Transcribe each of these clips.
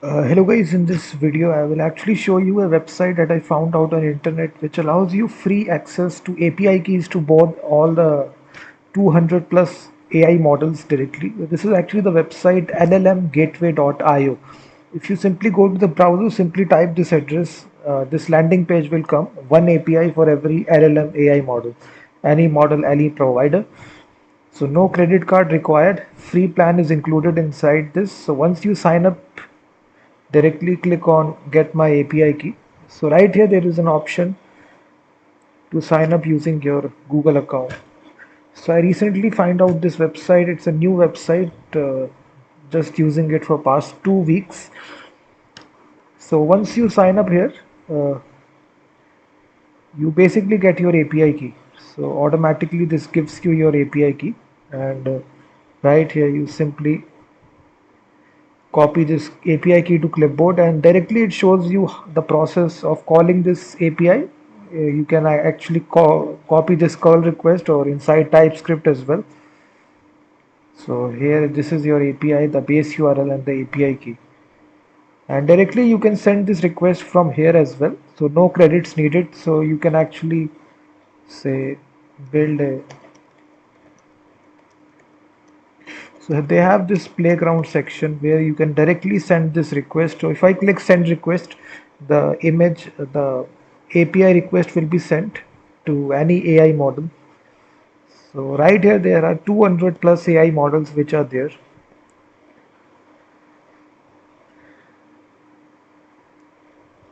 Hello guys, in this video I will actually show you a website that I found out on internet which allows you free access to API keys to both all the 200 plus AI models directly. This is actually the website LLMgateway.io. If you simply go to the browser, simply type this address, this landing page will come, one API for every LLM AI model, any model, any provider. So no credit card required, free plan is included inside this. So once you sign up, directly click on get my API key. So right here there is an option to sign up using your Google account. So I recently find out this website. It's a new website, just using it for past 2 weeks. So once you sign up here, uh, you basically get your API key. So automatically this gives you your API key, and right here you simply copy this API key to clipboard, and directly it shows you the process of calling this API. You can actually copy this call request or inside TypeScript as well. So here this is your API, the base URL and the API key. And directly you can send this request from here as well. So no credits needed. So you can actually say build a, so they have this playground section where you can directly send this request. So if I click send request, the API request will be sent to any AI model. So right here there are 200 plus AI models which are there.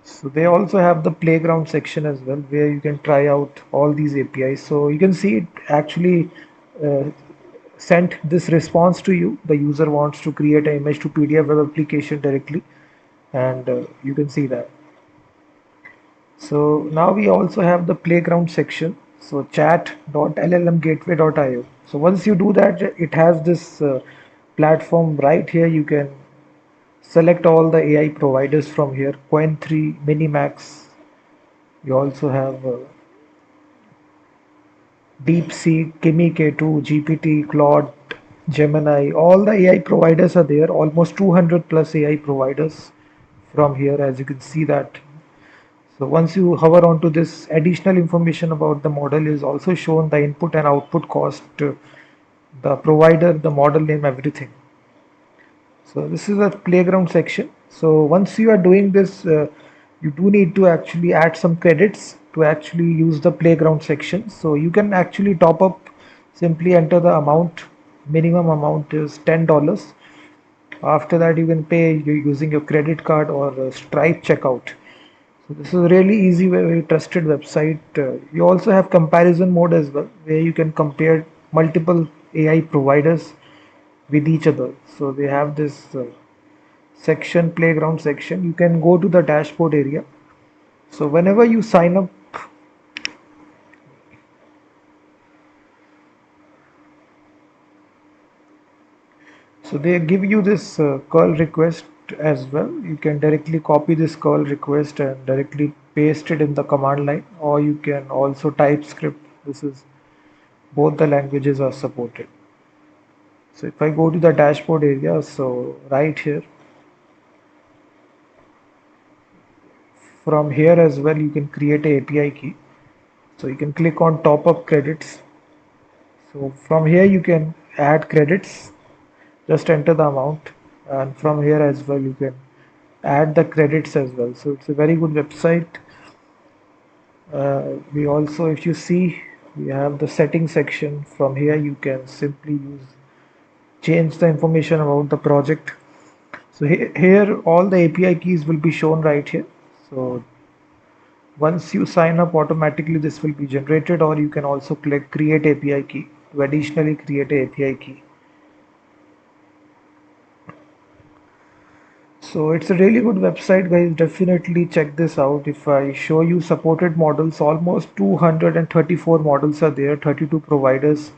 So they also have the playground section as well where you can try out all these APIs. So you can see it actually uh, sent this response to you. The user wants to create an image to PDF web application directly, and you can see that. So now we also have the playground section. So chat.llmgateway.io. So once you do that, it has this platform right here. You can select all the AI providers from here. Qwen 3, Minimax. You also have DeepSeek, Kimi K2, GPT, Claude, Gemini. All the AI providers are there. Almost 200 plus AI providers from here, as you can see that. So once you hover onto this, additional information about the model is also shown, the input and output cost, the provider, the model name, everything. So this is a playground section. So once you are doing this, you do need to actually add some credits to actually use the playground section. So you can actually top up, simply enter the amount. Minimum amount is $10. After that, you can pay using your credit card or Stripe checkout. So this is a really easy, very trusted website. You also have comparison mode as well, where you can compare multiple AI providers with each other. So they have this section, playground section. You can go to the dashboard area. So whenever you sign up, so they give you this curl request as well. You can directly copy this curl request and directly paste it in the command line, or you can also TypeScript. This is both the languages are supported. So if I go to the dashboard area, so right here, from here as well, you can create a API key. So you can click on top up credits. So from here you can add credits, just enter the amount, and from here as well you can add the credits as well. So it's a very good website. We also, if you see, we have the setting section. From here you can simply change the information about the project. So here all the API keys will be shown right here. So once you sign up, automatically this will be generated, or you can also click create API key to additionally create a API key. So it's a really good website, guys. Definitely check this out. If I show you supported models, almost 234 models are there, 32 providers.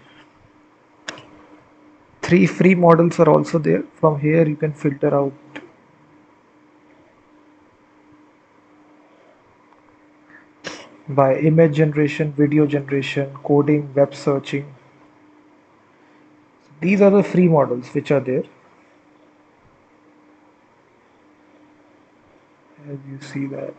3 free models are also there. From here you can filter out by image generation, video generation, coding, web searching. These are the free models which are there. as you see that.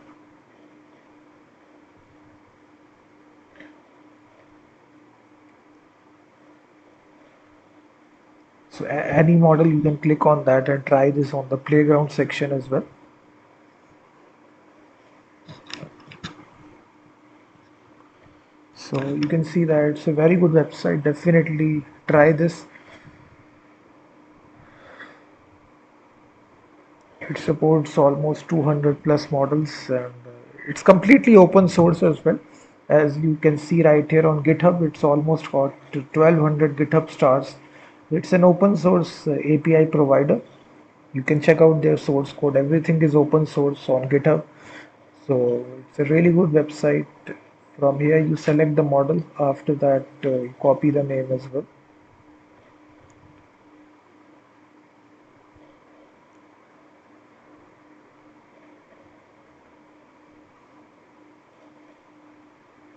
So any model you can click on that and try this on the playground section as well. So you can see that it's a very good website. Definitely try this. It supports almost 200 plus models, and it's completely open source as well. As you can see right here on GitHub, it's almost got 1200 GitHub stars. It's an open source API provider. You can check out their source code. Everything is open source on GitHub. So it's a really good website. From here, you select the model. After that, you copy the name as well.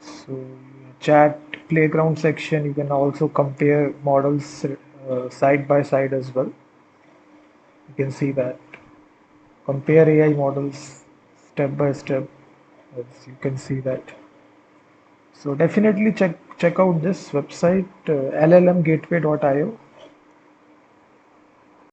So chat playground section, you can also compare models side by side as well. You can see that compare AI models step by step, as you can see that. So definitely check out this website, llmgateway.io.